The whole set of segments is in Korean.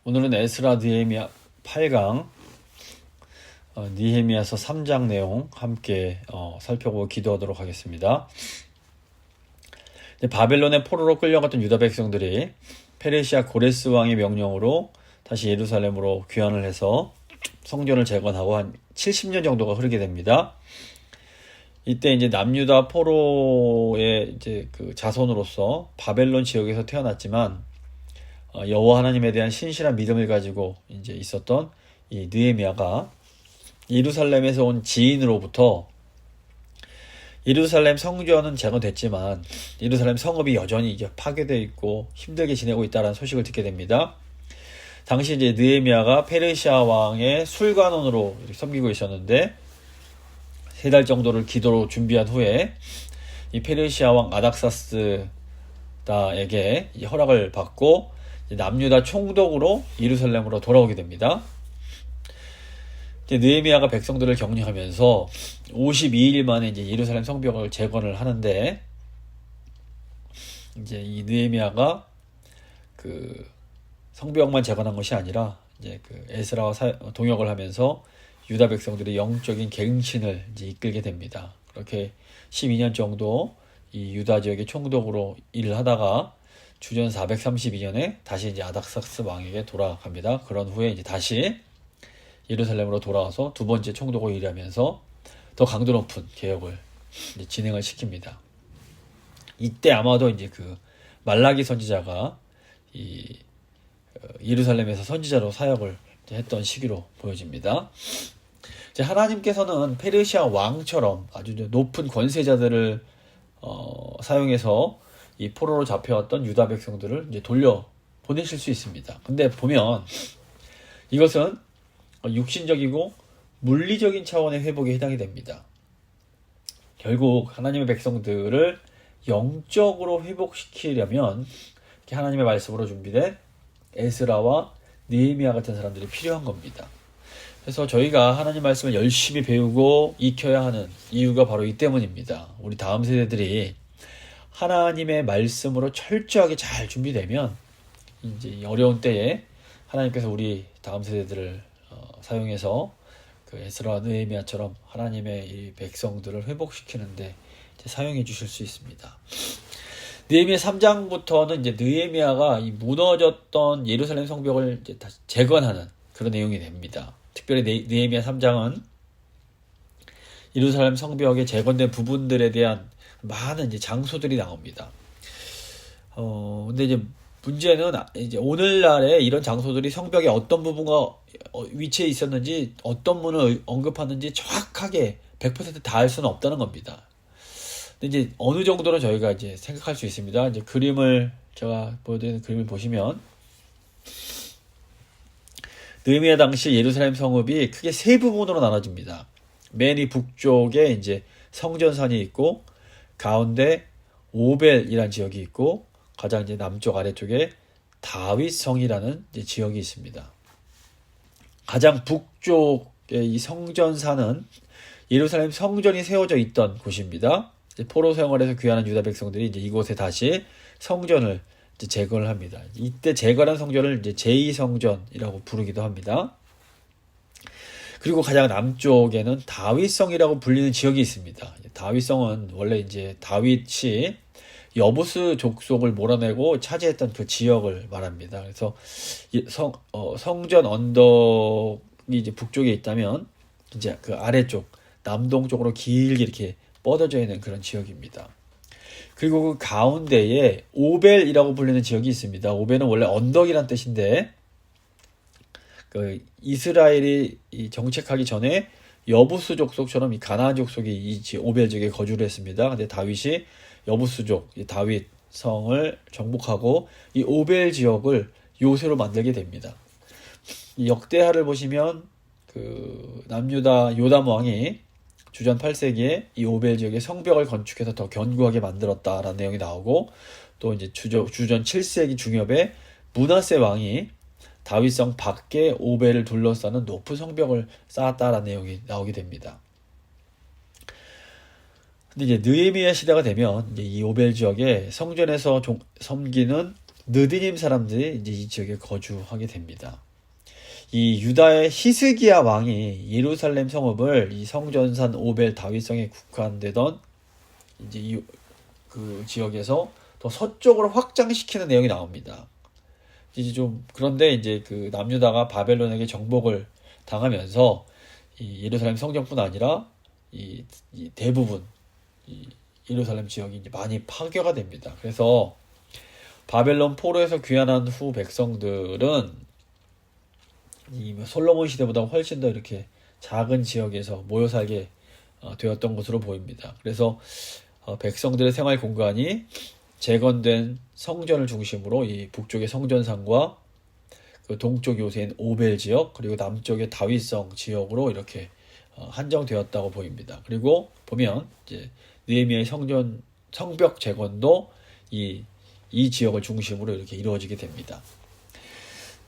오늘은 에스라 느헤미야 8강 느헤미야서 3장 내용 함께 살펴보고 기도하도록 하겠습니다. 바벨론의 포로로 끌려갔던 유다 백성들이 페르시아 고레스 왕의 명령으로 다시 예루살렘으로 귀환을 해서 성전을 재건하고 한 70년 정도가 흐르게 됩니다. 이때 이제 남유다 포로의 이제 그 자손으로서 바벨론 지역에서 태어났지만 여호와 하나님에 대한 신실한 믿음을 가지고 이제 있었던 이 느헤미야가 예루살렘에서 온 지인으로부터 예루살렘 성전은 재건됐지만 예루살렘 성읍이 여전히 이제 파괴되어 있고 힘들게 지내고 있다는 소식을 듣게 됩니다. 당시 이제 느헤미야가 페르시아 왕의 술관원으로 섬기고 있었는데 3달 정도를 기도로 준비한 후에 이 페르시아 왕 아닥사스다에게 허락을 받고 남유다 총독으로 예루살렘으로 돌아오게 됩니다. 느헤미야가 백성들을 격려하면서 52일 만에 이제 예루살렘 성벽을 재건을 하는데, 이제 이 느헤미야가 그 성벽만 재건한 것이 아니라 이제 그 에스라와 동역을 하면서 유다 백성들의 영적인 갱신을 이제 이끌게 됩니다. 그렇게 12년 정도 이 유다 지역의 총독으로 일을 하다가 주전 432년에 다시 이제 아닥사스 왕에게 돌아갑니다. 그런 후에 이제 다시 예루살렘으로 돌아와서 두 번째 총독으로 일하면서 더 강도 높은 개혁을 이제 진행을 시킵니다. 이때 아마도 이제 그 말라기 선지자가 이 예루살렘에서 선지자로 사역을 했던 시기로 보여집니다. 이제 하나님께서는 페르시아 왕처럼 아주 높은 권세자들을 사용해서 이 포로로 잡혀왔던 유다 백성들을 이제 돌려 보내실 수 있습니다. 근데 보면 이것은 육신적이고 물리적인 차원의 회복에 해당이 됩니다. 결국 하나님의 백성들을 영적으로 회복시키려면 하나님의 말씀으로 준비된 에스라와 느헤미야 같은 사람들이 필요한 겁니다. 그래서 저희가 하나님 말씀을 열심히 배우고 익혀야 하는 이유가 바로 이 때문입니다. 우리 다음 세대들이 하나님의 말씀으로 철저하게 잘 준비되면 이제 어려운 때에 하나님께서 우리 다음 세대들을 사용해서 그 에스라 느헤미야처럼 하나님의 이 백성들을 회복시키는데 이제 사용해 주실 수 있습니다. 느헤미야 3장부터는 이제 느헤미야가 이 무너졌던 예루살렘 성벽을 이제 다시 재건하는 그런 내용이 됩니다. 특별히 느헤미야 3장은 예루살렘 성벽의 재건된 부분들에 대한 많은 이제 장소들이 나옵니다. 근데 이제 문제는 이제 오늘날에 이런 장소들이 성벽의 어떤 부분과 위치에 있었는지 어떤 문을 언급하는지 정확하게 100% 다 알 수는 없다는 겁니다. 근데 이제 어느 정도는 저희가 이제 생각할 수 있습니다. 이제 그림을 제가 보여드리는 그림을 보시면 느헤미야 당시 예루살렘 성읍이 크게 3부분으로 나눠집니다. 맨 이 북쪽에 이제 성전산이 있고 가운데 오벨이라는 지역이 있고 가장 이제 남쪽 아래쪽에 다윗성이라는 이제 지역이 있습니다. 가장 북쪽의 이 성전산은 예루살렘 성전이 세워져 있던 곳입니다. 이제 포로 생활에서 귀환한 유다 백성들이 이제 이곳에 다시 성전을 이제 재건을 합니다. 이때 재건한 성전을 이제 제2성전이라고 부르기도 합니다. 그리고 가장 남쪽에는 다윗성이라고 불리는 지역이 있습니다. 다윗성은 원래 이제 다윗이 여부스 족속을 몰아내고 차지했던 그 지역을 말합니다. 그래서 성전 언덕이 이제 북쪽에 있다면 이제 그 아래쪽 남동쪽으로 길게 이렇게 뻗어져 있는 그런 지역입니다. 그리고 그 가운데에 오벨이라고 불리는 지역이 있습니다. 오벨은 원래 언덕이란 뜻인데 그 이스라엘이 정착하기 전에 여부스 족속처럼 이 가나안 족속이 이 오벨 지역에 거주를 했습니다. 근데 다윗이 여부스족 다윗 성을 정복하고 이 오벨 지역을 요새로 만들게 됩니다. 이 역대하를 보시면 그 남유다 요담 왕이 주전 8세기에 이 오벨 지역에 성벽을 건축해서 더 견고하게 만들었다라는 내용이 나오고, 또 이제 주전 7세기 중엽에 므낫세 왕이 다윗성 밖에 오벨을 둘러싸는 높은 성벽을 쌓았다라는 내용이 나오게 됩니다. 근데 이제 느헤미야 시대가 되면 이제 이 오벨 지역에 성전에서 섬기는 느디님 사람들이 이제 이 지역에 거주하게 됩니다. 이 유다의 히스기야 왕이 예루살렘 성읍을 이 성전산 오벨 다윗성에 국한되던 이제 그 지역에서 더 서쪽으로 확장시키는 내용이 나옵니다. 이제 좀 그런데 이제 그 남유다가 바벨론에게 정복을 당하면서 이 예루살렘 성전뿐 아니라 이 대부분 이 예루살렘 지역이 이제 많이 파괴가 됩니다. 그래서 바벨론 포로에서 귀환한 후 백성들은 이 솔로몬 시대보다 훨씬 더 이렇게 작은 지역에서 모여 살게 되었던 것으로 보입니다. 그래서 백성들의 생활 공간이 재건된 성전을 중심으로 이 북쪽의 성전산과 그 동쪽 요새인 오벨 지역 그리고 남쪽의 다윗성 지역으로 이렇게 한정되었다고 보입니다. 그리고 보면 이제 느헤미야의 성벽 재건도 이 지역을 중심으로 이렇게 이루어지게 됩니다.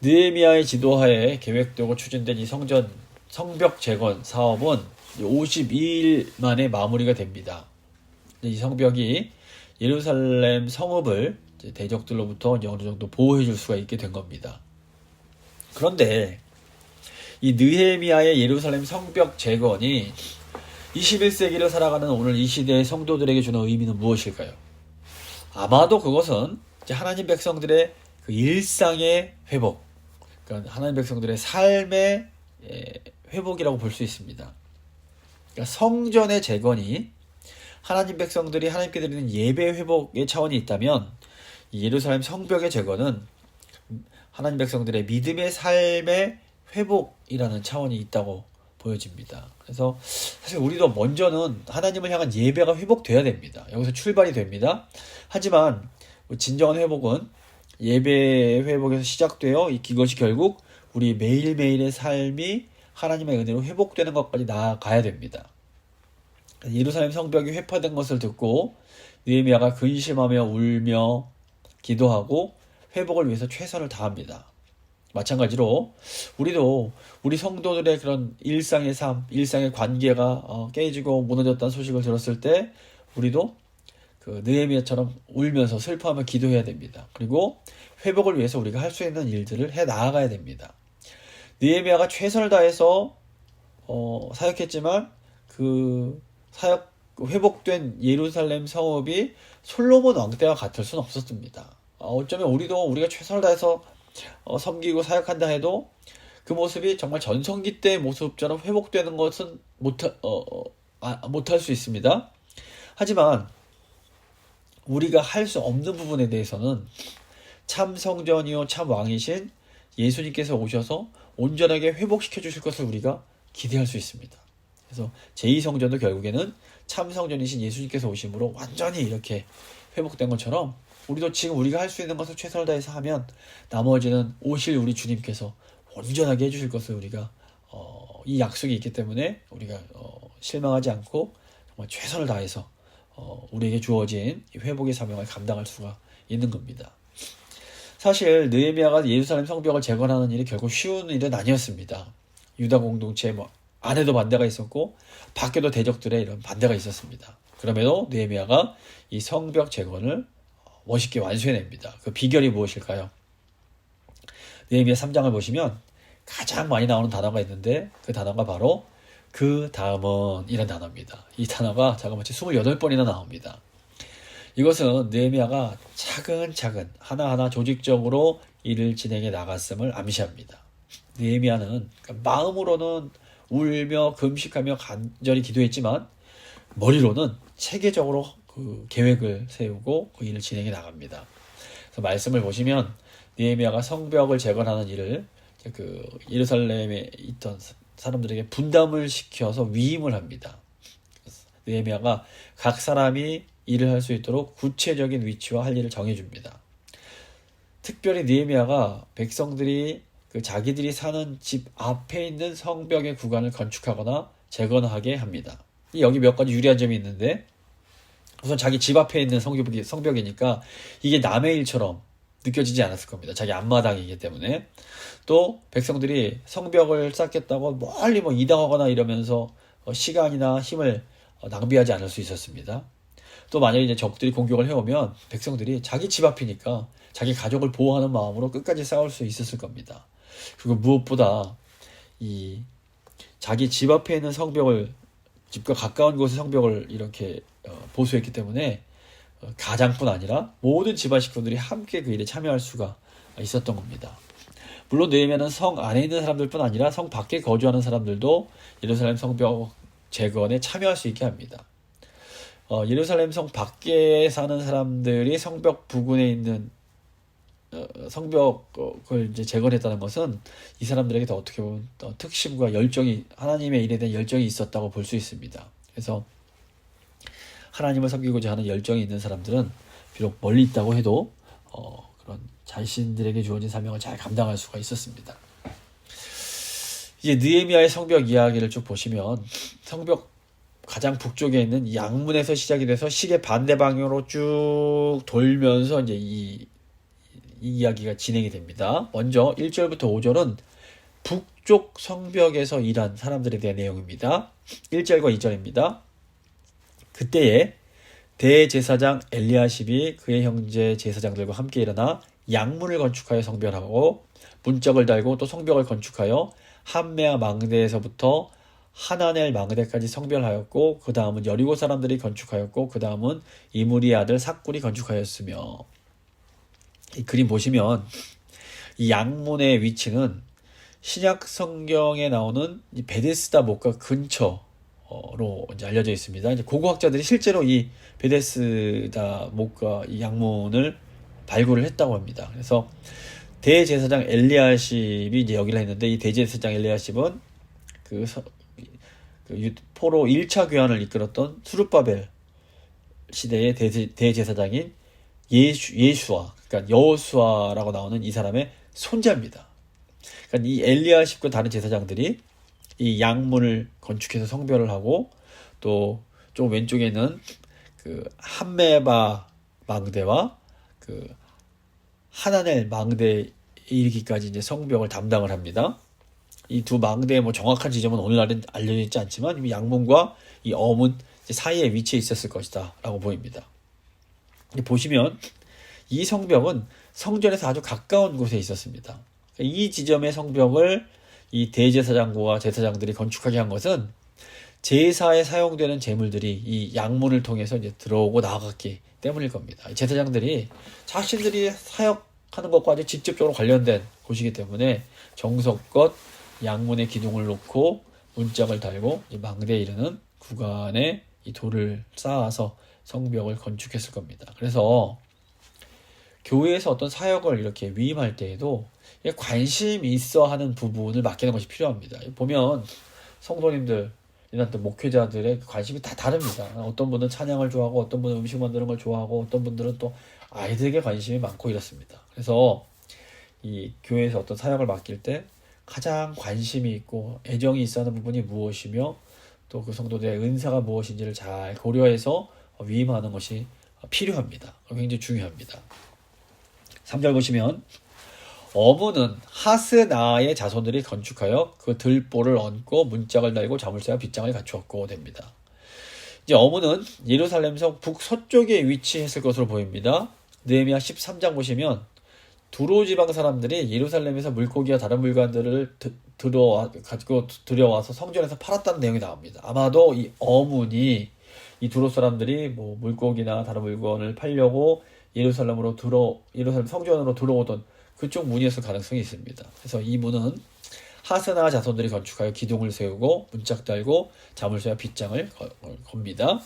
느헤미야의 지도하에 계획되고 추진된 이 성벽 재건 사업은 52일 만에 마무리가 됩니다. 이 성벽이 예루살렘 성읍을 대적들로부터 어느 정도 보호해 줄 수가 있게 된 겁니다. 그런데 이 느헤미야의 예루살렘 성벽 재건이 21세기를 살아가는 오늘 이 시대의 성도들에게 주는 의미는 무엇일까요? 아마도 그것은 하나님 백성들의 그 일상의 회복, 그러니까 하나님 백성들의 삶의 회복이라고 볼 수 있습니다. 그러니까 성전의 재건이 하나님 백성들이 하나님께 드리는 예배 회복의 차원이 있다면 이 예루살렘 성벽의 재건은 하나님 백성들의 믿음의 삶의 회복이라는 차원이 있다고 보여집니다. 그래서 사실 우리도 먼저는 하나님을 향한 예배가 회복돼야 됩니다. 여기서 출발이 됩니다. 하지만 진정한 회복은 예배 회복에서 시작되어 이것이 결국 우리 매일매일의 삶이 하나님의 은혜로 회복되는 것까지 나아가야 됩니다. 예루살렘 성벽이 회파된 것을 듣고 느헤미야가 근심하며 울며 기도하고 회복을 위해서 최선을 다합니다. 마찬가지로 우리도 우리 성도들의 그런 일상의 삶, 일상의 관계가 깨지고 무너졌다는 소식을 들었을 때 우리도 그 느헤미야처럼 울면서 슬퍼하며 기도해야 됩니다. 그리고 회복을 위해서 우리가 할 수 있는 일들을 해 나아가야 됩니다. 느헤미야가 최선을 다해서 사역했지만 그 사역 회복된 예루살렘 성읍이 솔로몬 왕 때와 같을 수는 없었습니다. 어쩌면 우리가 최선을 다해서 섬기고 사역한다 해도 그 모습이 정말 전성기 때의 모습처럼 회복되는 것은 못할 수 있습니다. 하지만 우리가 할 수 없는 부분에 대해서는 참 성전이요 참 왕이신 예수님께서 오셔서 온전하게 회복시켜 주실 것을 우리가 기대할 수 있습니다. 그래서 제2성전도 결국에는 참 성전이신 예수님께서 오심으로 완전히 이렇게 회복된 것처럼 우리도 지금 우리가 할 수 있는 것을 최선을 다해서 하면 나머지는 오실 우리 주님께서 온전하게 해주실 것을 우리가 이 약속이 있기 때문에 우리가 실망하지 않고 정말 최선을 다해서 우리에게 주어진 회복의 사명을 감당할 수가 있는 겁니다. 사실 느헤미야가 예루살렘 성벽을 재건하는 일이 결국 쉬운 일은 아니었습니다. 유다 공동체 안에도 반대가 있었고 밖에도 대적들의 이런 반대가 있었습니다. 그럼에도 느헤미야가 이 성벽 재건을 멋있게 완수해냅니다. 그 비결이 무엇일까요? 느헤미야 3장을 보시면 가장 많이 나오는 단어가 있는데 그 단어가 바로 그 다음은 이런 단어입니다. 이 단어가 자그마치 28번이나 나옵니다. 이것은 느헤미야가 차근차근 하나하나 조직적으로 일을 진행해 나갔음을 암시합니다. 느헤미야는 마음으로는 울며 금식하며 간절히 기도했지만 머리로는 체계적으로 그 계획을 세우고 그 일을 진행해 나갑니다. 그래서 말씀을 보시면 느헤미야가 성벽을 재건하는 일을 그 예루살렘에 있던 사람들에게 분담을 시켜서 위임을 합니다. 느헤미야가 각 사람이 일을 할 수 있도록 구체적인 위치와 할 일을 정해줍니다. 특별히 느헤미야가 백성들이 자기들이 사는 집 앞에 있는 성벽의 구간을 건축하거나 재건하게 합니다. 여기 몇 가지 유리한 점이 있는데 우선 자기 집 앞에 있는 성벽이니까 이게 남의 일처럼 느껴지지 않았을 겁니다. 자기 앞마당이기 때문에. 또 백성들이 성벽을 쌓겠다고 멀리 이동하거나 이러면서 시간이나 힘을 낭비하지 않을 수 있었습니다. 또 만약에 이제 적들이 공격을 해오면 백성들이 자기 집 앞이니까 자기 가족을 보호하는 마음으로 끝까지 싸울 수 있었을 겁니다. 그리고 무엇보다 이 자기 집 앞에 있는 성벽을, 집과 가까운 곳의 성벽을 이렇게 보수했기 때문에 가장뿐 아니라 모든 집안 식구들이 함께 그 일에 참여할 수가 있었던 겁니다. 물론 느헤미야는 성 안에 있는 사람들뿐 아니라 성 밖에 거주하는 사람들도 예루살렘 성벽 재건에 참여할 수 있게 합니다. 예루살렘 성 밖에 사는 사람들이 성벽 부근에 있는 성벽을 이제 재건했다는 것은 이 사람들에게 더 어떻게 보면 특심과 열정이, 하나님의 일에 대한 열정이 있었다고 볼 수 있습니다. 그래서 하나님을 섬기고자 하는 열정이 있는 사람들은 비록 멀리 있다고 해도 그런 자신들에게 주어진 사명을 잘 감당할 수가 있었습니다. 이제 느헤미야의 성벽 이야기를 쭉 보시면 성벽 가장 북쪽에 있는 양문에서 시작이 돼서 시계 반대 방향으로 쭉 돌면서 이제 이 이야기가 진행이 됩니다. 먼저 1절부터 5절은 북쪽 성벽에서 일한 사람들에 대한 내용입니다. 1절과 2절입니다. 그때에 대제사장 엘리야십이 그의 형제 제사장들과 함께 일어나 양문을 건축하여 성벽하고 문짝을 달고 또 성벽을 건축하여 함메아 망대에서부터 하나넬 망대까지 성별하였고 그 다음은 여리고 사람들이 건축하였고 그 다음은 이므리의 아들 삭굴이 건축하였으며, 이 그림 보시면 이 양문의 위치는 신약 성경에 나오는 이 베데스다 목가 근처로 이제 알려져 있습니다. 이제 고고학자들이 실제로 이 베데스다 목가 이 양문을 발굴을 했다고 합니다. 그래서 대제사장 엘리야십이 이제 여기를 했는데, 이 대제사장 엘리야십은 포로 1차 교환을 이끌었던 수룹바벨 시대의 대제사장인 예수아, 그러니까 여호수아라고 나오는 이 사람의 손자입니다. 그러니까 이 엘리야십과 다른 제사장들이 이 양문을 건축해서 성별을 하고, 또 좀 왼쪽에 있는 그 함메바 망대와 그 하나넬 망대에 이르기까지 이제 성벽을 담당을 합니다. 이 두 망대의 뭐 정확한 지점은 오늘날은 알려져 있지 않지만 이 양문과 이 어문 사이에 위치해 있었을 것이다 라고 보입니다. 보시면 이 성벽은 성전에서 아주 가까운 곳에 있었습니다. 이 지점의 성벽을 이 대제사장과 제사장들이 건축하게 한 것은 제사에 사용되는 제물들이 이 양문을 통해서 이제 들어오고 나갔기 때문일 겁니다. 제사장들이 자신들이 사역하는 것과 아주 직접적으로 관련된 곳이기 때문에 정성껏 양문에 기둥을 놓고 문짝을 달고 이 망대에 이르는 구간에 이 돌을 쌓아서 성벽을 건축했을 겁니다. 그래서 교회에서 어떤 사역을 이렇게 위임할 때에도 관심이 있어 하는 부분을 맡기는 것이 필요합니다. 보면 성도님들, 또 목회자들의 관심이 다 다릅니다. 어떤 분은 찬양을 좋아하고, 어떤 분은 음식 만드는 걸 좋아하고, 어떤 분들은 또 아이들에게 관심이 많고 이렇습니다. 그래서 이 교회에서 어떤 사역을 맡길 때 가장 관심이 있고 애정이 있어 하는 부분이 무엇이며, 또 그 성도들의 은사가 무엇인지를 잘 고려해서 위임하는 것이 필요합니다. 굉장히 중요합니다. 3절 보시면 어문은 하스나의 자손들이 건축하여 그 들보를 얹고 문짝을 달고 자물쇠와 빗장을 갖추었고 됩니다. 이제 어문은 예루살렘 성 북서쪽에 위치했을 것으로 보입니다. 느헤미야 13장 보시면 두로 지방 사람들이 예루살렘에서 물고기와 다른 물건들을 가지고 들여와서 성전에서 팔았다는 내용이 나옵니다. 아마도 이 어문이 이 두로 사람들이 뭐 물고기나 다른 물건을 팔려고 예루살렘 성전으로 들어오던 그쪽 문이었을 가능성이 있습니다. 그래서 이 문은 하스나 자손들이 건축하여 기둥을 세우고 문짝 달고 자물쇠와 빗장을 겁니다.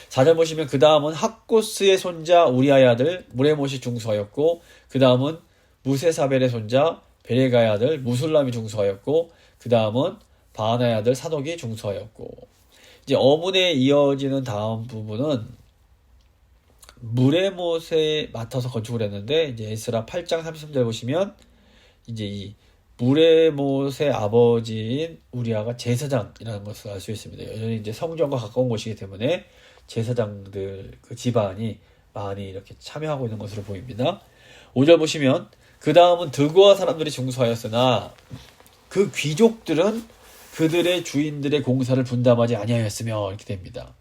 4절 보시면 그 다음은 학고스의 손자 우리아의 아들 무레못이 중수하였고, 그 다음은 무세사벨의 손자 베레가의 아들 무술람이 중수하였고, 그 다음은 바하나의 아들 사독이 중수하였고, 이제 어문에 이어지는 다음 부분은 무레못에 맡아서 건축을 했는데, 이제 에스라 8장 33절 보시면 이제 이 무레못의 아버지인 우리아가 제사장이라는 것을 알 수 있습니다. 여전히 이제 성전과 가까운 곳이기 때문에 제사장들 그 집안이 많이 이렇게 참여하고 있는 것으로 보입니다. 5절 보시면 그 다음은 드고아 사람들이 중수하였으나 그 귀족들은 그들의 주인들의 공사를 분담하지 아니하였으며 이렇게 됩니다.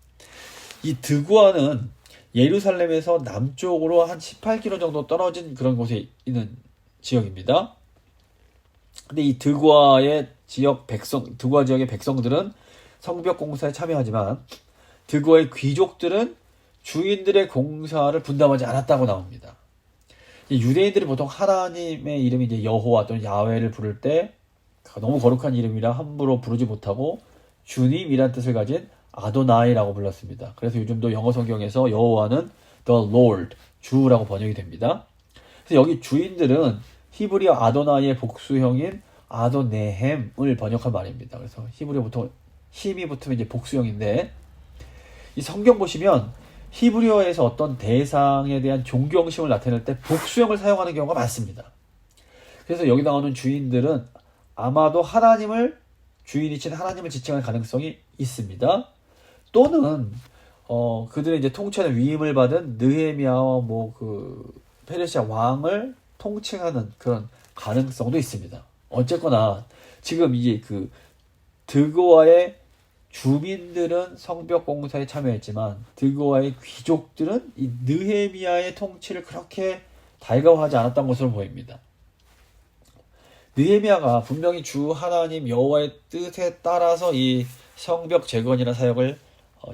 이 드고아는 예루살렘에서 남쪽으로 한 18km 정도 떨어진 그런 곳에 있는 지역입니다. 근데 이 드고아 지역의 백성들은 성벽 공사에 참여하지만 드고아의 귀족들은 주인들의 공사를 분담하지 않았다고 나옵니다. 유대인들이 보통 하나님의 이름이 이제 여호와 또는 야훼를 부를 때 너무 거룩한 이름이라 함부로 부르지 못하고 주님이란 뜻을 가진 아도나이라고 불렀습니다. 그래서 요즘도 영어 성경에서 여호와는 the Lord, 주라고 번역이 됩니다. 그래서 여기 주인들은 히브리어 아도나이의 복수형인 아도네헴을 번역한 말입니다. 그래서 히브리어 보통 힘이 붙으면 이제 복수형인데, 이 성경 보시면 히브리어에서 어떤 대상에 대한 존경심을 나타낼 때 복수형을 사용하는 경우가 많습니다. 그래서 여기 나오는 주인들은 아마도 주인이신 하나님을 지칭할 가능성이 있습니다. 또는 그들의 이제 통치하는 위임을 받은 느헤미야와 페르시아 왕을 통칭하는 그런 가능성도 있습니다. 어쨌거나 지금 이제 드고아의 주민들은 성벽 공사에 참여했지만 드고아의 귀족들은 이 느헤미야의 통치를 그렇게 달가워하지 않았던 것으로 보입니다. 느헤미야가 분명히 주 하나님 여호와의 뜻에 따라서 이 성벽 재건이라는 사역을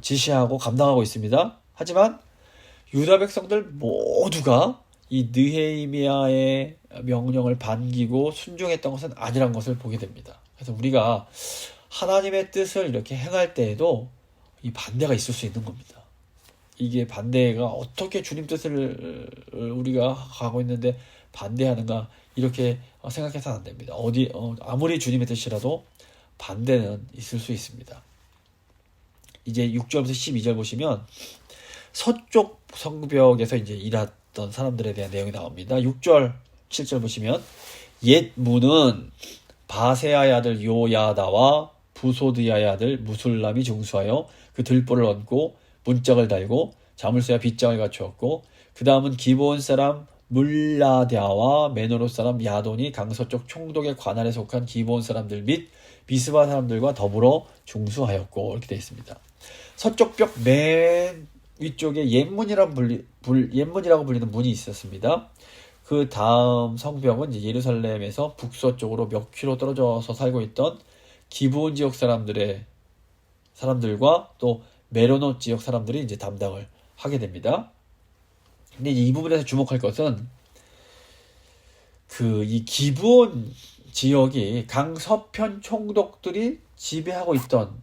지시하고 감당하고 있습니다. 하지만 유다 백성들 모두가 이 느헤미야의 명령을 반기고 순종했던 것은 아니란 것을 보게 됩니다. 그래서 우리가 하나님의 뜻을 이렇게 행할 때에도 이 반대가 있을 수 있는 겁니다. 이게 반대가 어떻게 주님 뜻을 우리가 가고 있는데 반대하는가, 이렇게 생각해서는 안 됩니다. 아무리 주님의 뜻이라도 반대는 있을 수 있습니다. 이제 6절부터 12절 보시면 서쪽 성벽에서 이제 일했던 사람들에 대한 내용이 나옵니다. 6절, 7절 보시면 옛 문은 바세아의 아들 요야다와 부소드야의 아들 무술람이 중수하여 그 들보를 얹고 문짝을 달고 자물쇠와 빗장을 갖추었고, 그 다음은 기브온 사람 물라드야와 메노롯 사람 야돈이 강서쪽 총독의 관할에 속한 기브온 사람들 및 미스바 사람들과 더불어 중수하였고, 이렇게 되어 있습니다. 서쪽 벽 맨 위쪽에 옛문이라고 불리는 문이 있었습니다. 그 다음 성벽은 이제 예루살렘에서 북서쪽으로 몇 킬로 떨어져서 살고 있던 기브온 지역 사람들과 또 메로노 지역 사람들이 이제 담당을 하게 됩니다. 근데 이 부분에서 주목할 것은 이 기브온 지역이 강서편 총독들이 지배하고 있던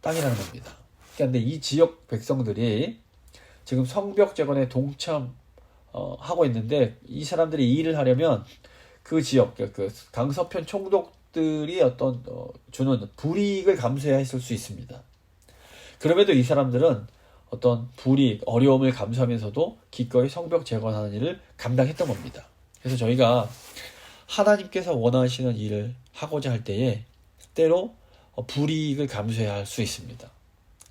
땅이라는 겁니다. 그런데 이 지역 백성들이 지금 성벽 재건에 동참하고 있는데, 이 사람들이 이 일을 하려면 그 지역, 강서편 총독들이 주는 불이익을 감수해야 했을 수 있습니다. 그럼에도 이 사람들은 어떤 불이익, 어려움을 감수하면서도 기꺼이 성벽 재건하는 일을 감당했던 겁니다. 그래서 저희가 하나님께서 원하시는 일을 하고자 할 때에 때로 불이익을 감수해야 할 수 있습니다.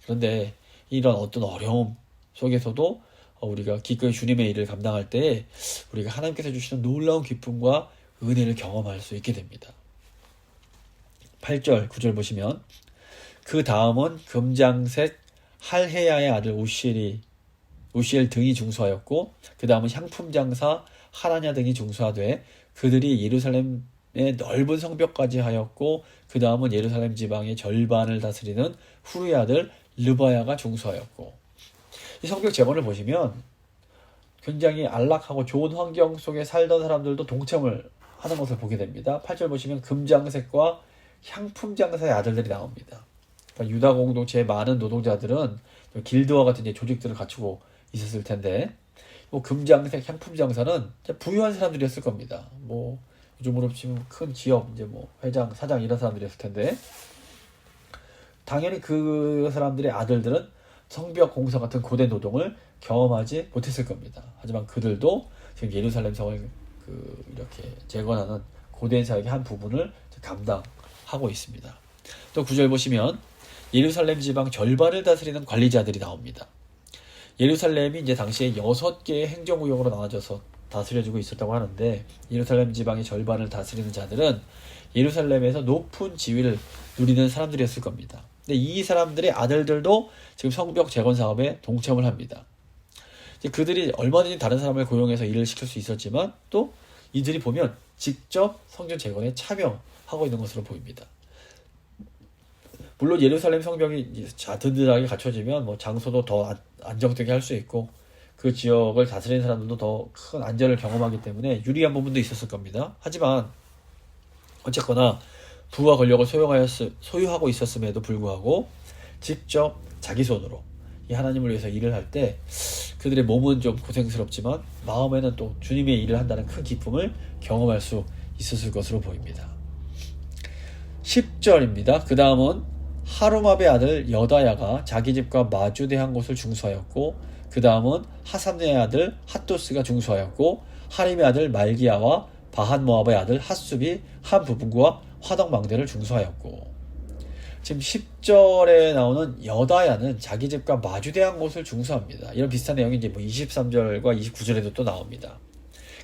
그런데 이런 어떤 어려움 속에서도 우리가 기꺼이 주님의 일을 감당할 때 우리가 하나님께서 주시는 놀라운 기쁨과 은혜를 경험할 수 있게 됩니다. 8절, 9절 보시면 그 다음은 금장색 할헤야의 아들 우시엘 등이 중수하였고, 그 다음은 향품 장사 하나냐 등이 중수하되 그들이 예루살렘의 넓은 성벽까지 하였고, 그 다음은 예루살렘 지방의 절반을 다스리는 후르의 아들 르바야가 중수하였고. 이 성벽 재건을 보시면 굉장히 안락하고 좋은 환경 속에 살던 사람들도 동참을 하는 것을 보게 됩니다. 8절 보시면 금장색과 향품 장사의 아들들이 나옵니다. 그러니까 유다 공동체의 많은 노동자들은 길드와 같은 이제 조직들을 갖추고 있었을 텐데, 금장색, 향품 장사는 부유한 사람들이었을 겁니다. 요즘으로 치면 큰 기업, 회장, 사장 이런 사람들이었을 텐데, 당연히 그 사람들의 아들들은 성벽 공사 같은 고된 노동을 경험하지 못했을 겁니다. 하지만 그들도 지금 예루살렘 성을 이렇게 재건하는 고된 사역의 한 부분을 감당하고 있습니다. 또 9절 보시면 예루살렘 지방 절반을 다스리는 관리자들이 나옵니다. 예루살렘이 이제 당시에 6개의 행정구역으로 나눠져서 다스려지고 있었다고 하는데, 예루살렘 지방의 절반을 다스리는 자들은 예루살렘에서 높은 지위를 누리는 사람들이었을 겁니다. 근데 이 사람들의 아들들도 지금 성벽 재건 사업에 동참을 합니다. 이제 그들이 얼마든지 다른 사람을 고용해서 일을 시킬 수 있었지만 또 이들이 보면 직접 성전 재건에 참여하고 있는 것으로 보입니다. 물론 예루살렘 성벽이 든든하게 갖춰지면 뭐 장소도 더 안정되게 할 수 있고 그 지역을 다스리는 사람들도 더 큰 안전을 경험하기 때문에 유리한 부분도 있었을 겁니다. 하지만 어쨌거나 부와 권력을 소유하고 있었음에도 불구하고 직접 자기 손으로 이 하나님을 위해서 일을 할 때 그들의 몸은 좀 고생스럽지만 마음에는 또 주님의 일을 한다는 큰 기쁨을 경험할 수 있었을 것으로 보입니다. 10절입니다. 그 다음은 하루마베 아들 여다야가 자기 집과 마주대한 곳을 중수하였고 그 다음은 하삼네의 아들 핫도스가 중수하였고 하림의 아들 말기야와 바한 모압의 아들 핫숲이 한 부분과 화덕망대를 중수하였고 지금 10절에 나오는 여다야는 자기 집과 마주대한 곳을 중수합니다. 이런 비슷한 내용이 이제 뭐 23절과 29절에도 또 나옵니다.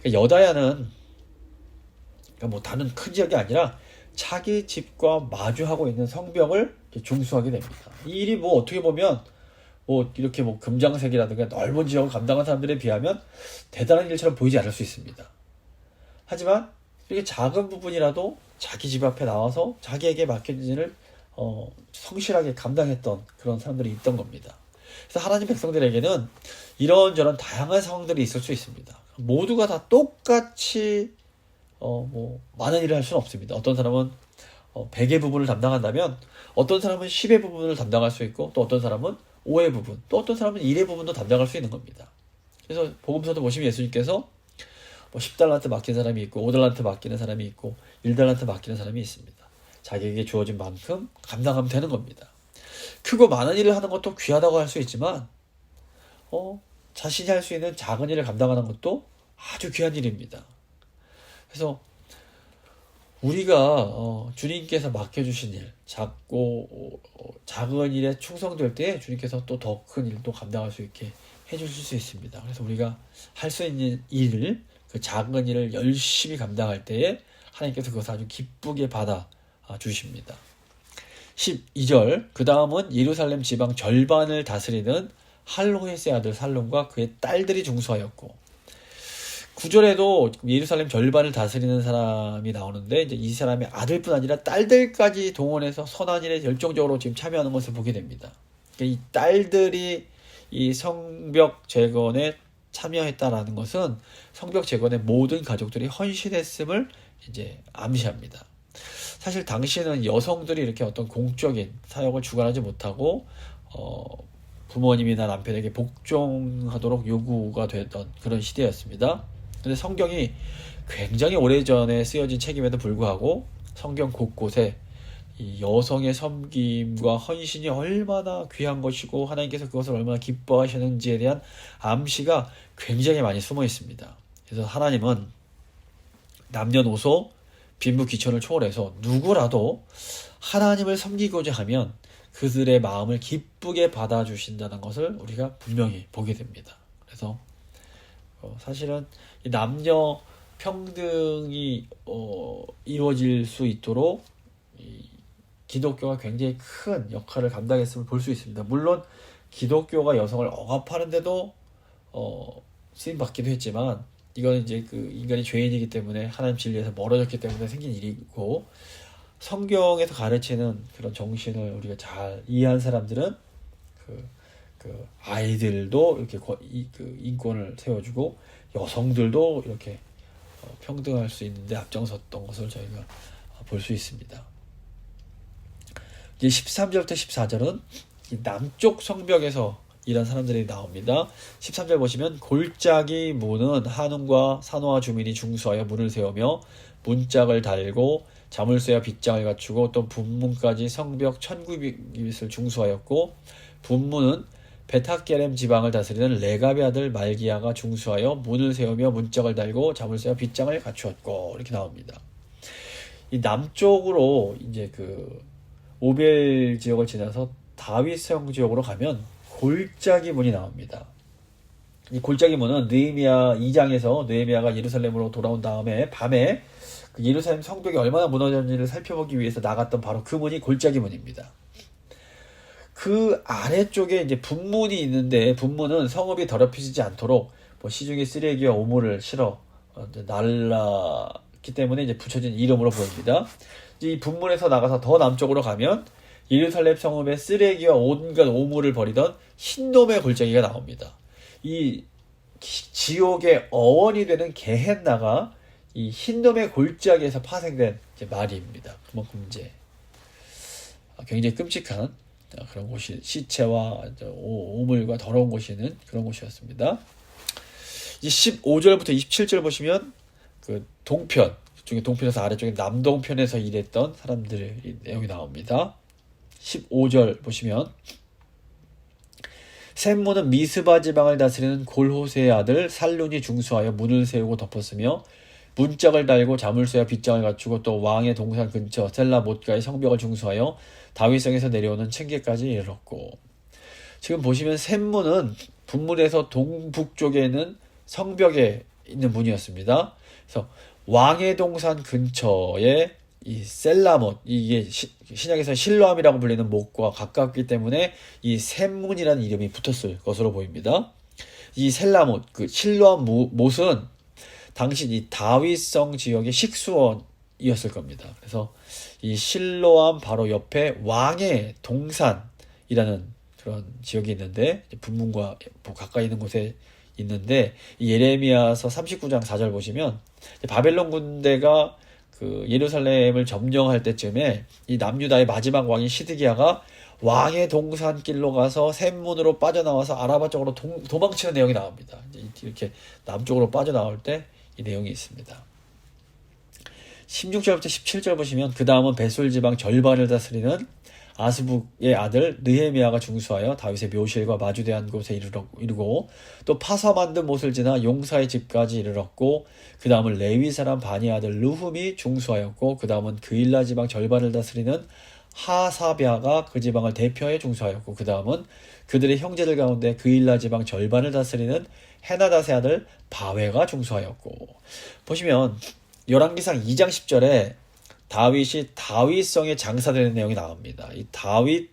그러니까 여다야는 그러니까 뭐 다른 큰 지역이 아니라 자기 집과 마주하고 있는 성벽을 중수하게 됩니다. 이 일이 뭐 어떻게 보면 뭐 이렇게 뭐 금장색이라든가 넓은 지역을 감당한 사람들에 비하면 대단한 일처럼 보이지 않을 수 있습니다. 하지만 이렇게 작은 부분이라도 자기 집 앞에 나와서 자기에게 맡겨진 일을 성실하게 감당했던 그런 사람들이 있던 겁니다. 그래서 하나님 백성들에게는 이런저런 다양한 상황들이 있을 수 있습니다. 모두가 다 똑같이 뭐 많은 일을 할 수는 없습니다. 어떤 사람은 100의 부분을 담당한다면 어떤 사람은 10의 부분을 담당할 수 있고 또 어떤 사람은 5의 부분, 또 어떤 사람은 1의 부분도 담당할 수 있는 겁니다. 그래서 복음서도 보시면 예수님께서 뭐 10달란트 맡기는 사람이 있고 5달란트 맡기는 사람이 있고 1달란트 맡기는 사람이 있습니다. 자기에게 주어진 만큼 감당하면 되는 겁니다. 크고 많은 일을 하는 것도 귀하다고 할 수 있지만 자신이 할 수 있는 작은 일을 감당하는 것도 아주 귀한 일입니다. 그래서 우리가 주님께서 맡겨주신 일, 작고 작은 일에 충성될 때 주님께서 또 더 큰 일도 감당할 수 있게 해주실 수 있습니다. 그래서 우리가 할 수 있는 일을 그 작은 일을 열심히 감당할 때에 하나님께서 그것을 아주 기쁘게 받아 주십니다. 12절 그 다음은 예루살렘 지방 절반을 다스리는 할로헤스의 아들 살룸과 그의 딸들이 중수하였고 9절에도 예루살렘 절반을 다스리는 사람이 나오는데 이제 이 사람의 아들뿐 아니라 딸들까지 동원해서 선한 일에 열정적으로 지금 참여하는 것을 보게 됩니다. 그러니까 이 딸들이 이 성벽 재건에 참여했다라는 것은 성벽 재건의 모든 가족들이 헌신했음을 이제 암시합니다. 사실 당시에는 여성들이 이렇게 어떤 공적인 사역을 주관하지 못하고 부모님이나 남편에게 복종하도록 요구가 됐던 그런 시대였습니다. 근데 성경이 굉장히 오래전에 쓰여진 책임에도 불구하고 성경 곳곳에 이 여성의 섬김과 헌신이 얼마나 귀한 것이고 하나님께서 그것을 얼마나 기뻐하시는지에 대한 암시가 굉장히 많이 숨어 있습니다. 그래서 하나님은 남녀노소 빈부 귀천을 초월해서 누구라도 하나님을 섬기고자 하면 그들의 마음을 기쁘게 받아주신다는 것을 우리가 분명히 보게 됩니다. 그래서 사실은 이 남녀 평등이 이루어질 수 있도록 이 기독교가 굉장히 큰 역할을 감당했음을 볼 수 있습니다. 물론 기독교가 여성을 억압하는데도 쓰임받기도 했지만 이건 이제 그 인간이 죄인이기 때문에 하나님 진리에서 멀어졌기 때문에 생긴 일이고 성경에서 가르치는 그런 정신을 우리가 잘 이해한 사람들은 그 아이들도 이렇게 그 인권을 세워주고 여성들도 이렇게 평등할 수 있는데 앞장섰던 것을 저희가 볼 수 있습니다. 이제 13절부터 14절은 남쪽 성벽에서 일한 사람들이 나옵니다. 13절 보시면 골짜기 문은 한움과 산호와 주민이 중수하여 문을 세우며 문짝을 달고 자물쇠와 빗장을 갖추고 또 분문까지 성벽 1900빗을 중수하였고 분문은 베타게렘 지방을 다스리는 레갑의 아들 말기야가 중수하여 문을 세우며 문짝을 달고 자물쇠와 빗장을 갖추었고 이렇게 나옵니다. 이 남쪽으로 이제 그 오벨 지역을 지나서 다윗성 지역으로 가면 골짜기 문이 나옵니다. 이 골짜기 문은 느헤미야 2장에서 느헤미야가 예루살렘으로 돌아온 다음에 밤에 그 예루살렘 성벽이 얼마나 무너졌는지를 살펴보기 위해서 나갔던 바로 그 문이 골짜기 문입니다. 그 아래쪽에 이제 분문이 있는데, 분문은 성읍이 더럽혀지지 않도록 뭐 시중에 쓰레기와 오물을 실어 이제 날랐기 때문에 이제 붙여진 이름으로 보입니다. 이 분문에서 나가서 더 남쪽으로 가면 예루살렘 성읍에 쓰레기와 온갖 오물을 버리던 흰돔의 골짜기가 나옵니다. 이 지옥의 어원이 되는 게헨나가 이 흰돔의 골짜기에서 파생된 이제 말입니다. 그만큼 이제 굉장히 끔찍한 그런 곳이, 시체와 오물과 더러운 곳이 있는 그런 곳이었습니다. 이제 15절부터 27절 보시면 그 동편 중에, 동편에서 아래쪽에 남동편에서 일했던 사람들의 내용이 나옵니다. 15절 보시면 셈모는 미스바 지방을 다스리는 골호세의 아들 살룬이 중수하여 문을 세우고 덮었으며 문짝을 달고 자물쇠와 빗장을 갖추고 또 왕의 동산 근처 셀라 못가의 성벽을 중수하여 다윗성에서 내려오는 층계까지 이르렀고, 지금 보시면 셈문은 분문에서 동북쪽에 있는 성벽에 있는 문이었습니다. 그래서 왕의 동산 근처에 이 셀라못, 이게 신약에서 실로암이라고 불리는 못과 가깝기 때문에 이 셈문이라는 이름이 붙었을 것으로 보입니다. 이 셀라못, 그 실로암 못은 당시 이 다윗성 지역의 식수원이었을 겁니다. 그래서 이 실로암 바로 옆에 왕의 동산이라는 그런 지역이 있는데, 분문과 가까이 있는 곳에 있는데, 이 예레미야서 39장 4절 보시면 바벨론 군대가 그 예루살렘을 점령할 때쯤에 이 남유다의 마지막 왕인 시드기야가 왕의 동산길로 가서 셈문으로 빠져나와서 아라바 쪽으로 도망치는 내용이 나옵니다. 이렇게 남쪽으로 빠져나올 때 이 내용이 있습니다. 16절부터 17절 보시면 그 다음은 베솔 지방 절반을 다스리는 아스북의 아들 느헤미야가 중수하여 다윗의 묘실과 마주대한 곳에 이르고 또 파서 만든 못을 지나 용사의 집까지 이르렀고, 그 다음은 레위 사람 바니 아들 르훔이 중수하였고, 그 다음은 그일라 지방 절반을 다스리는 하사랴가 그 지방을 대표하여 중수하였고, 그 다음은 그들의 형제들 가운데 그일라 지방 절반을 다스리는 헤나닷의 아들 바웨가 중수하였고, 보시면 열왕기상 2장 10절에 다윗이 다윗성에 장사되는 내용이 나옵니다. 이 다윗의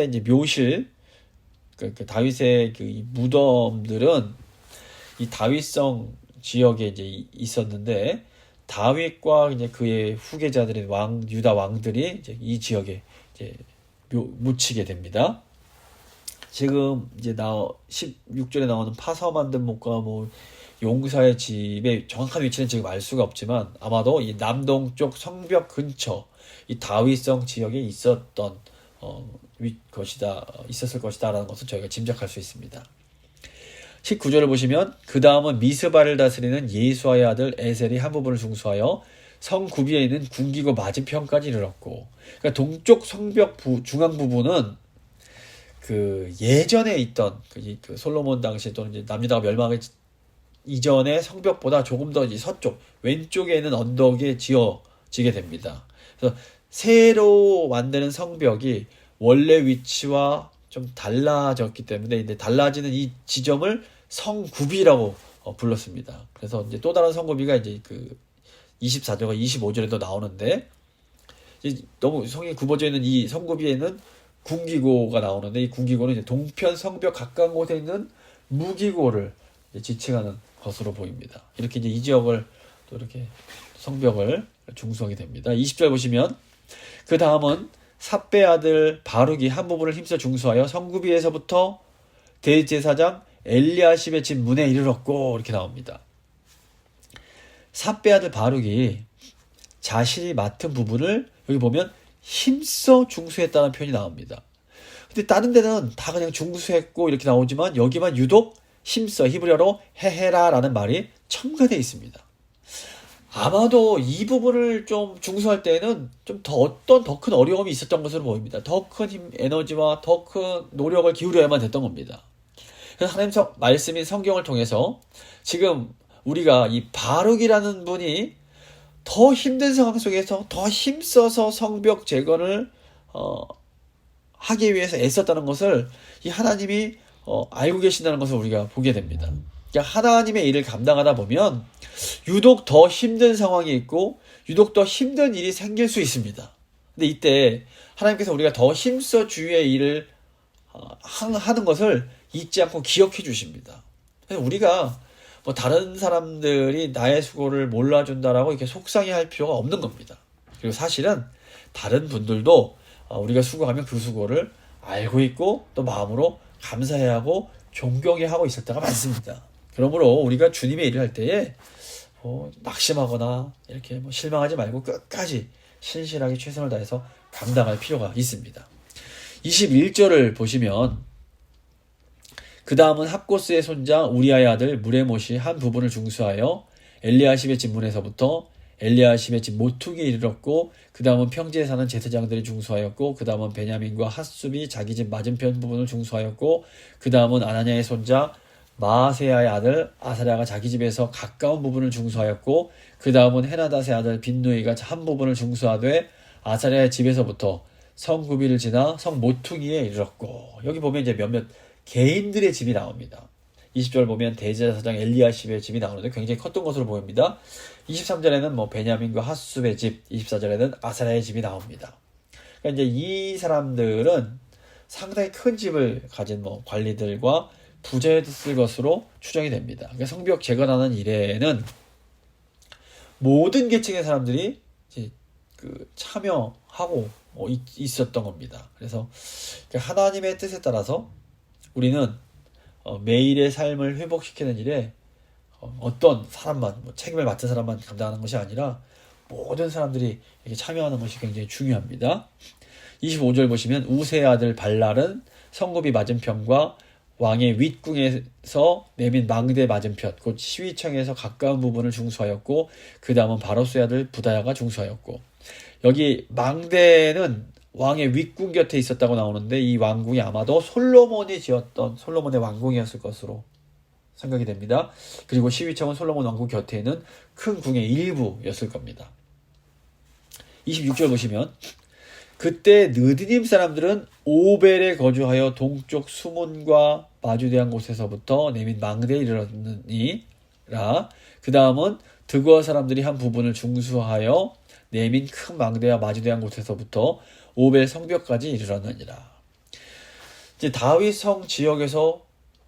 이제 묘실, 그 다윗의 그 무덤들은 이 다윗성 지역에 이제 있었는데, 다윗과 이제 그의 후계자들인 유다 왕들이 이제 이 지역에 이제 묻히게 됩니다. 지금 이제 16절에 나오는 파서 만든 못과 뭐 용사의 집의 정확한 위치는 지금 알 수가 없지만, 아마도 이 남동쪽 성벽 근처 이 다윗성 지역에 있었던 있었을 것이다라는 것을 저희가 짐작할 수 있습니다. 19절을 보시면 그 다음은 미스바를 다스리는 예수아의 아들 에셀이 한 부분을 중수하여 성 구비에 있는 궁기고 맞은편까지 이르렀고, 그러니까 동쪽 성벽 중앙 부분은 그 예전에 있던 그 솔로몬 당시 또는 이제 남유다가 멸망하기 이전의 성벽보다 조금 더 서쪽 왼쪽에 있는 언덕에 지어지게 됩니다. 그래서 새로 만드는 성벽이 원래 위치와 좀 달라졌기 때문에 이제 달라지는 이 지점을 성구비라고 불렀습니다. 그래서 이제 또 다른 성구비가 이제 그 24절과 25절에도 나오는데, 이제 너무 성이 굽어져 있는 이 성구비에는 궁기고가 나오는데, 이 궁기고는 이제 동편 성벽 가까운 곳에 있는 무기고를 지칭하는 것으로 보입니다. 이렇게 이제 이 지역을 또 이렇게 성벽을 중수하게 됩니다. 20절 보시면 그 다음은 삽베 아들 바룩이 한 부분을 힘써 중수하여 성구비에서부터 대제사장 엘리야십의 집 문에 이르렀고, 이렇게 나옵니다. 삽베 아들 바룩이 자신이 맡은 부분을 여기 보면 힘써 중수했다는 표현이 나옵니다. 근데 다른 데는 다 그냥 중수했고 이렇게 나오지만 여기만 유독 힘써, 히브리어로 헤헤라라는 말이 첨가되어 있습니다. 아마도 이 부분을 좀 중수할 때에는 좀 어떤 더 큰 어려움이 있었던 것으로 보입니다. 더 큰 힘, 에너지와 더 큰 노력을 기울여야만 됐던 겁니다. 그래서 하나님 말씀인 성경을 통해서 지금 우리가 이 바룩이라는 분이 더 힘든 상황 속에서 더 힘써서 성벽 재건을 하기 위해서 애썼다는 것을 이 하나님이 알고 계신다는 것을 우리가 보게 됩니다. 그러니까 하나님의 일을 감당하다 보면 유독 더 힘든 상황이 있고 유독 더 힘든 일이 생길 수 있습니다. 근데 이때 하나님께서 우리가 더 힘써 주의 일을 하는 것을 잊지 않고 기억해 주십니다. 우리가 뭐 다른 사람들이 나의 수고를 몰라준다라고 이렇게 속상해할 필요가 없는 겁니다. 그리고 사실은 다른 분들도 우리가 수고하면 그 수고를 알고 있고 또 마음으로 감사해야 하고 존경해 하고 있을 때가 많습니다. 그러므로 우리가 주님의 일을 할 때에 낙심하거나 이렇게 실망하지 말고 끝까지 신실하게 최선을 다해서 감당할 필요가 있습니다. 21절을 보시면 그 다음은 합고스의 손자 우리아의 아들 무레못이 한 부분을 중수하여 엘리야십의 집문에서부터 엘리야십의 집 모퉁이에 이르렀고 그 다음은 평지에 사는 제사장들이 중수하였고 그 다음은 베냐민과 핫숲이 자기 집 맞은편 부분을 중수하였고 그 다음은 아나냐의 손자 마아세야의 아들 아사랴가 자기 집에서 가까운 부분을 중수하였고 그 다음은 헤나닷의 아들 빈누이가 한 부분을 중수하되 아사랴의 집에서부터 성 구비를 지나 성 모퉁이에 이르렀고 여기 보면 이제 몇몇 개인들의 집이 나옵니다. 20절 보면 대제사장 엘리야십의 집이 나오는데 굉장히 컸던 것으로 보입니다. 23절에는 베냐민과 핫숲의 집, 24절에는 아사랴의 집이 나옵니다. 그러니까 이제 이 사람들은 상당히 큰 집을 가진 관리들과 부자였을 것으로 추정이 됩니다. 그러니까 성벽 재건하는 일에는 모든 계층의 사람들이 이제 참여하고 있었던 겁니다. 그래서 하나님의 뜻에 따라서 우리는 매일의 삶을 회복시키는 일에 어떤 사람만 책임을 맡은 사람만 감당하는 것이 아니라 모든 사람들이 이렇게 참여하는 것이 굉장히 중요합니다. 25절 보시면 우세의 아들 발랄은 성굽이 맞은편과 왕의 윗궁에서 내민 망대 맞은편 곧 시위청에서 가까운 부분을 중수하였고 그 다음은 바로스의 아들 부다야가 중수하였고 여기 망대는 왕의 윗궁 곁에 있었다고 나오는데 이 왕궁이 아마도 솔로몬이 지었던 솔로몬의 왕궁이었을 것으로 생각이 됩니다. 그리고 시위청은 솔로몬 왕궁 곁에 있는 큰 궁의 일부였을 겁니다. 26절 보시면 그때 느디님 사람들은 오벨에 거주하여 동쪽 수문과 마주대한 곳에서부터 내민 망대에 이르렀느니라. 그 다음은 드고아 사람들이 한 부분을 중수하여 내민 큰 망대와 마주대한 곳에서부터 오벨 성벽까지 이르렀느니라. 이제 다윗 성 지역에서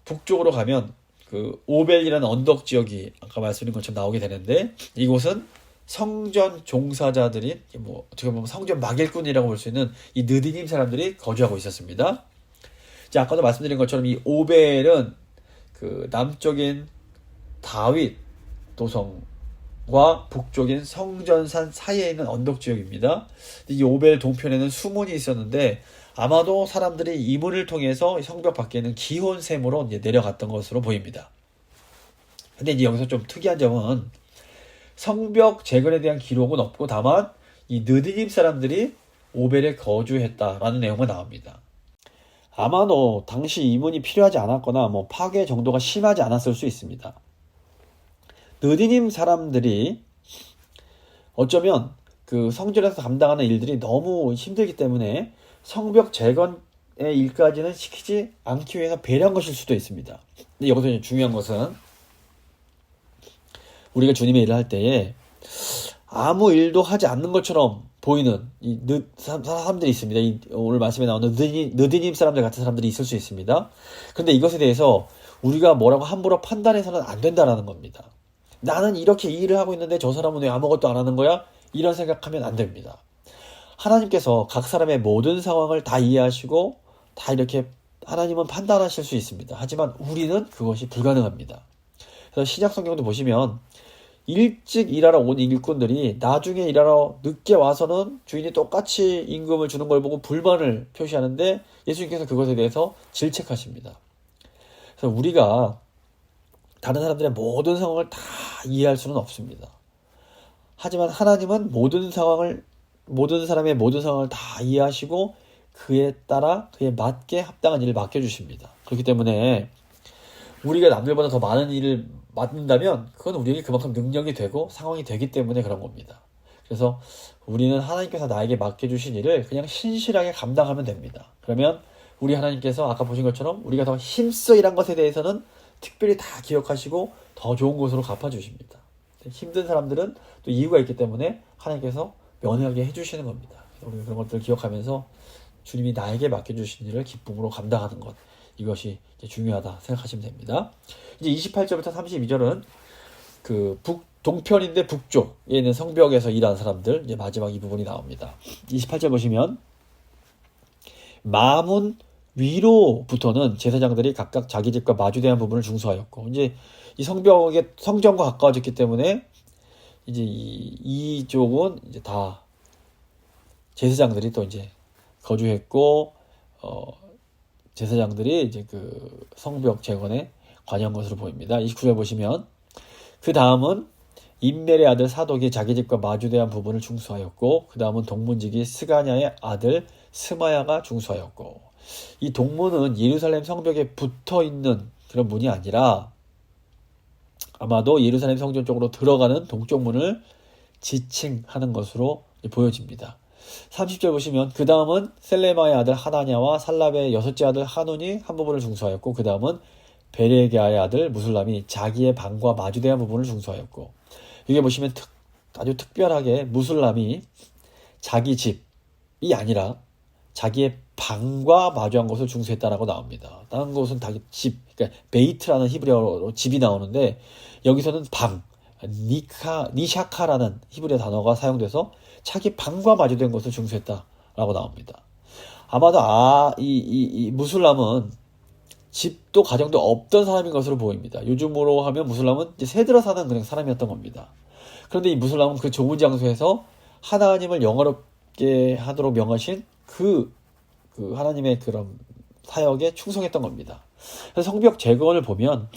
북쪽으로 가면 그 오벨이라는 언덕 지역이 아까 말씀드린 것처럼 나오게 되는데 이곳은 성전 종사자들이 어떻게 보면 성전 막일꾼이라고 볼 수 있는 이 느디님 사람들이 거주하고 있었습니다. 이제 아까도 말씀드린 것처럼 이 오벨은 그 남쪽인 다윗 도성과 북쪽인 성전산 사이에 있는 언덕 지역입니다. 이 오벨 동편에는 수문이 있었는데 아마도 사람들이 이 문을 통해서 성벽 밖에 있는 기혼샘으로 이제 내려갔던 것으로 보입니다. 근데 이제 여기서 좀 특이한 점은 성벽 재건에 대한 기록은 없고 다만 이 느디님 사람들이 오벨에 거주했다라는 내용은 나옵니다. 아마도 당시 이 문이 필요하지 않았거나 파괴 정도가 심하지 않았을 수 있습니다. 느디님 사람들이 어쩌면 그 성전에서 감당하는 일들이 너무 힘들기 때문에 성벽 재건의 일까지는 시키지 않기 위해서 배려한 것일 수도 있습니다. 근데 여기서 중요한 것은 우리가 주님의 일을 할 때에 아무 일도 하지 않는 것처럼 보이는 사람들이 있습니다. 오늘 말씀에 나오는 느디님 사람들 같은 사람들이 있을 수 있습니다. 그런데 이것에 대해서 우리가 뭐라고 함부로 판단해서는 안 된다라는 겁니다. 나는 이렇게 이 일을 하고 있는데 저 사람은 왜 아무것도 안 하는 거야? 이런 생각하면 안 됩니다. 하나님께서 각 사람의 모든 상황을 다 이해하시고 다 이렇게 하나님은 판단하실 수 있습니다. 하지만 우리는 그것이 불가능합니다. 그래서 신약 성경도 보시면 일찍 일하러 온 일꾼들이 나중에 일하러 늦게 와서는 주인이 똑같이 임금을 주는 걸 보고 불만을 표시하는데 예수님께서 그것에 대해서 질책하십니다. 그래서 우리가 다른 사람들의 모든 상황을 다 이해할 수는 없습니다. 하지만 하나님은 모든 사람의 모든 상황을 다 이해하시고 그에 따라 그에 맞게 합당한 일을 맡겨주십니다. 그렇기 때문에 우리가 남들보다 더 많은 일을 맡는다면 그건 우리에게 그만큼 능력이 되고 상황이 되기 때문에 그런 겁니다. 그래서 우리는 하나님께서 나에게 맡겨주신 일을 그냥 신실하게 감당하면 됩니다. 그러면 우리 하나님께서 아까 보신 것처럼 우리가 더 힘써 일한 것에 대해서는 특별히 다 기억하시고 더 좋은 곳으로 갚아주십니다. 힘든 사람들은 또 이유가 있기 때문에 하나님께서 면하게 해주시는 겁니다. 우리가 그런 것들을 기억하면서 주님이 나에게 맡겨주신 일을 기쁨으로 감당하는 것, 이것이 이제 중요하다 생각하시면 됩니다. 이제 28절부터 32절은 그 동편인데 북쪽에 있는 성벽에서 일하는 사람들, 이제 마지막 이 부분이 나옵니다. 28절 보시면 마문 위로부터는 제사장들이 각각 자기 집과 마주대한 부분을 중수하였고, 이제 이 성전과 가까워졌기 때문에 이제 이쪽은 이제 다 제사장들이 또 이제 거주했고, 제사장들이 이제 그 성벽 재건에 관여한 것으로 보입니다. 29절 보시면 그 다음은 임멜의 아들 사독이 자기 집과 마주대한 부분을 중수하였고, 그 다음은 동문지기 스가냐의 아들 스마야가 중수하였고, 이 동문은 예루살렘 성벽에 붙어 있는 그런 문이 아니라 아마도 예루살렘 성전 쪽으로 들어가는 동쪽 문을 지칭하는 것으로 보여집니다. 30절 보시면 그 다음은 셀레마의 아들 하나냐와 살랍의 여섯째 아들 하논이 한 부분을 중수하였고, 그 다음은 베레게아의 아들 무술람이 자기의 방과 마주대한 부분을 중수하였고, 여기 보시면 아주 특별하게 무술람이 자기 집이 아니라 자기의 방과 마주한 것을 중수했다라고 나옵니다. 다른 곳은 다 집, 그러니까 베이트라는 히브리어로 집이 나오는데, 여기서는 방, 니샤카라는 히브리어 단어가 사용돼서 자기 방과 마주된 것을 중수했다라고 나옵니다. 아마도 이 무술람은 집도 가정도 없던 사람인 것으로 보입니다. 요즘으로 하면 무술람은 이제 새들어 사는 그냥 사람이었던 겁니다. 그런데 이 무술람은 그 좁은 장소에서 하나님을 영화롭게 하도록 명하신 그 하나님의 사역에 충성했던 겁니다. 그래서 성벽 재건을 보면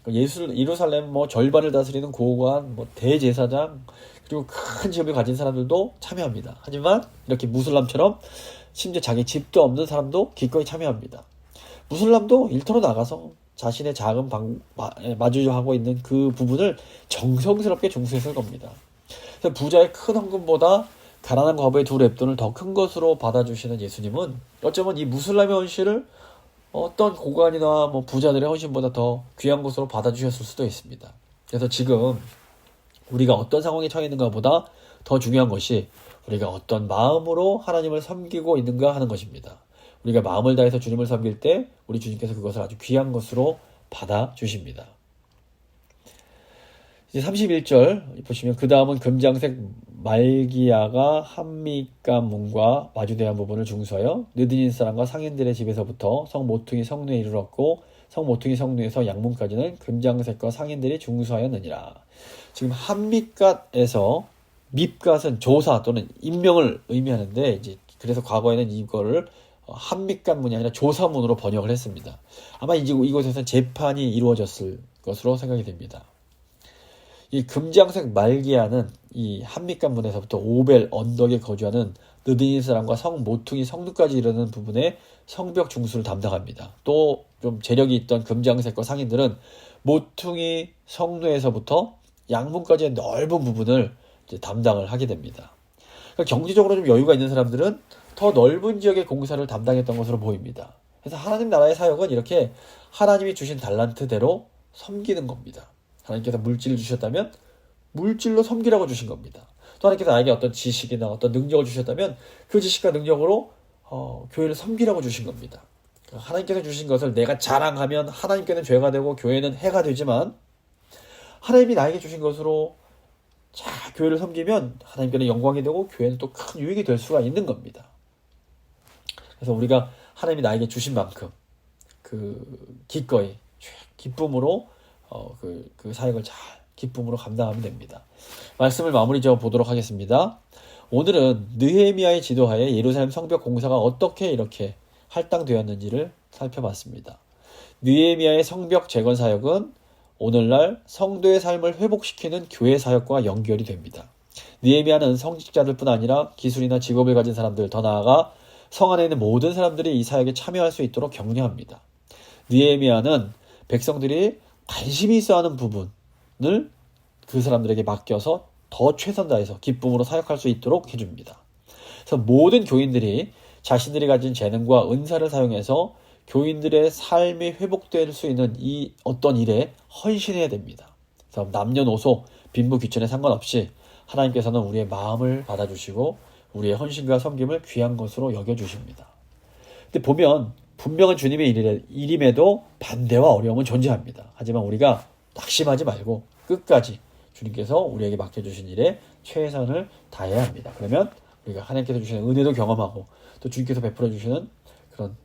예루살렘 절반을 다스리는 고관, 대제사장, 그리고 큰 직업을 가진 사람들도 참여합니다. 하지만 이렇게 무술람처럼 심지어 자기 집도 없는 사람도 기꺼이 참여합니다. 무술람도 일터로 나가서 자신의 작은 마주하고 있는 그 부분을 정성스럽게 중수했을 겁니다. 그래서 부자의 큰 헌금보다 가난한 과부의 두 렙돈을 더 큰 것으로 받아주시는 예수님은 어쩌면 이 무술람의 헌신을 어떤 고관이나 부자들의 헌신보다 더 귀한 것으로 받아주셨을 수도 있습니다. 그래서 지금 우리가 어떤 상황에 처해 있는가 보다 더 중요한 것이 우리가 어떤 마음으로 하나님을 섬기고 있는가 하는 것입니다. 우리가 마음을 다해서 주님을 섬길 때 우리 주님께서 그것을 아주 귀한 것으로 받아주십니다. 이제 31절 보시면 그 다음은 금장색 말기야가 한미간 문과 마주대한 부분을 중수하여 느드닌 사람과 상인들의 집에서부터 성 모퉁이 성루에 이르렀고, 성 모퉁이 성루에서 양문까지는 금장색과 상인들이 중수하였느니라. 지금 한미갓에서, 밉갓은 조사 또는 임명을 의미하는데, 이제 그래서 과거에는 이거를 한미갓문이 아니라 조사문으로 번역을 했습니다. 아마 이곳에서는 재판이 이루어졌을 것으로 생각이 됩니다. 이 금장색 말기야는 이 한미간문에서부터 오벨 언덕에 거주하는 느드닌 사람과 성 모퉁이 성루까지 이르는 부분에 성벽 중수를 담당합니다. 또 좀 재력이 있던 금장색과 상인들은 모퉁이 성루에서부터 양문까지의 넓은 부분을 이제 담당을 하게 됩니다. 그러니까 경제적으로 좀 여유가 있는 사람들은 더 넓은 지역의 공사를 담당했던 것으로 보입니다. 그래서 하나님 나라의 사역은 이렇게 하나님이 주신 달란트대로 섬기는 겁니다. 하나님께서 물질을 주셨다면 물질로 섬기라고 주신 겁니다. 또 하나님께서 나에게 어떤 지식이나 어떤 능력을 주셨다면 그 지식과 능력으로 교회를 섬기라고 주신 겁니다. 하나님께서 주신 것을 내가 자랑하면 하나님께는 죄가 되고 교회는 해가 되지만, 하나님이 나에게 주신 것으로 교회를 섬기면 하나님께는 영광이 되고 교회는 또 큰 유익이 될 수가 있는 겁니다. 그래서 우리가 하나님이 나에게 주신 만큼 기꺼이 기쁨으로 그 사역을 잘 기쁨으로 감당하면 됩니다. 말씀을 마무리 지어 보도록 하겠습니다. 오늘은 느헤미야의 지도하에 예루살렘 성벽 공사가 어떻게 이렇게 할당되었는지를 살펴봤습니다. 느헤미야의 성벽 재건 사역은 오늘날 성도의 삶을 회복시키는 교회 사역과 연결이 됩니다. 느헤미야는 성직자들뿐 아니라 기술이나 직업을 가진 사람들, 더 나아가 성 안에 있는 모든 사람들이 이 사역에 참여할 수 있도록 격려합니다. 느헤미야는 백성들이 관심이 있어하는 부분을 그 사람들에게 맡겨서 더 최선 다해서 기쁨으로 사역할 수 있도록 해줍니다. 그래서 모든 교인들이 자신들이 가진 재능과 은사를 사용해서 교인들의 삶이 회복될 수 있는 이 어떤 일에 헌신해야 됩니다. 그래서 남녀노소, 빈부 귀천에 상관없이 하나님께서는 우리의 마음을 받아주시고 우리의 헌신과 섬김을 귀한 것으로 여겨주십니다. 근데 보면 분명한 주님의 일임에도 반대와 어려움은 존재합니다. 하지만 우리가 낙심하지 말고 끝까지 주님께서 우리에게 맡겨주신 일에 최선을 다해야 합니다. 그러면 우리가 하나님께서 주시는 은혜도 경험하고 또 주님께서 베풀어 주시는 그런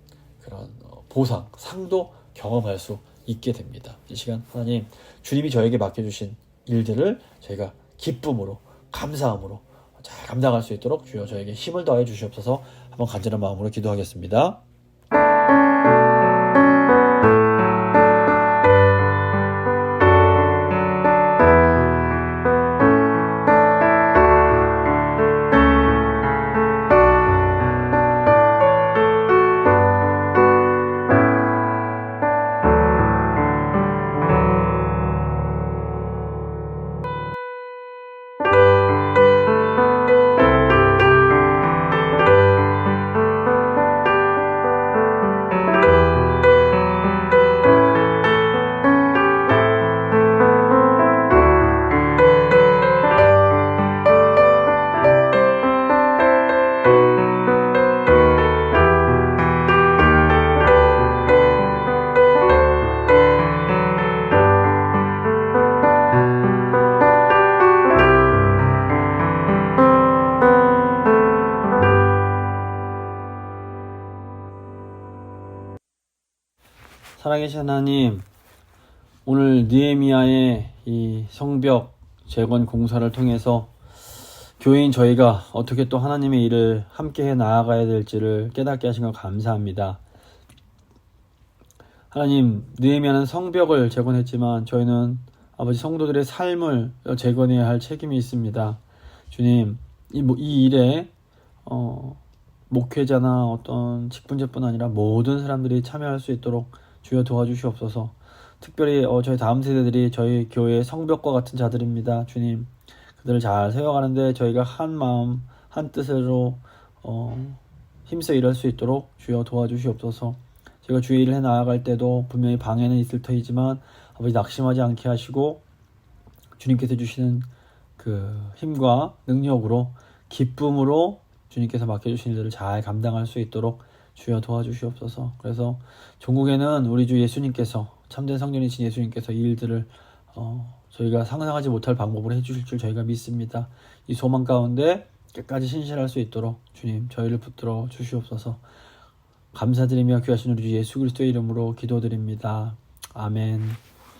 보상, 상도 경험할 수 있게 됩니다. 이 시간 하나님, 주님이 저에게 맡겨주신 일들을 저희가 기쁨으로, 감사함으로 잘 감당할 수 있도록 주여 저에게 힘을 더해 주시옵소서. 한번 간절한 마음으로 기도하겠습니다. 살아계신 하나님, 오늘 느헤미야의 이 성벽 재건 공사를 통해서 교회인 저희가 어떻게 또 하나님의 일을 함께 해 나아가야 될지를 깨닫게 하신 것 감사합니다. 하나님, 느헤미야는 성벽을 재건했지만 저희는 아버지 성도들의 삶을 재건해야 할 책임이 있습니다. 주님, 이 일에 목회자나 어떤 직분자뿐 아니라 모든 사람들이 참여할 수 있도록 주여 도와주시옵소서. 특별히 저희 다음 세대들이 저희 교회의 성벽과 같은 자들입니다. 주님, 그들을 잘 세워가는데 저희가 한 마음 한 뜻으로 힘써 일할 수 있도록 주여 도와주시옵소서. 제가 주의 일을 해 나아갈 때도 분명히 방해는 있을 터이지만 아버지 낙심하지 않게 하시고 주님께서 주시는 그 힘과 능력으로 기쁨으로 주님께서 맡겨주신 일들을 잘 감당할 수 있도록 주여 도와주시옵소서. 그래서 종국에는 우리 주 예수님께서, 참된 성전이신 예수님께서 이 일들을 저희가 상상하지 못할 방법으로 해주실 줄 저희가 믿습니다. 이 소망 가운데 끝까지 신실할 수 있도록 주님 저희를 붙들어 주시옵소서. 감사드리며 귀하신 우리 주 예수 그리스도의 이름으로 기도드립니다. 아멘.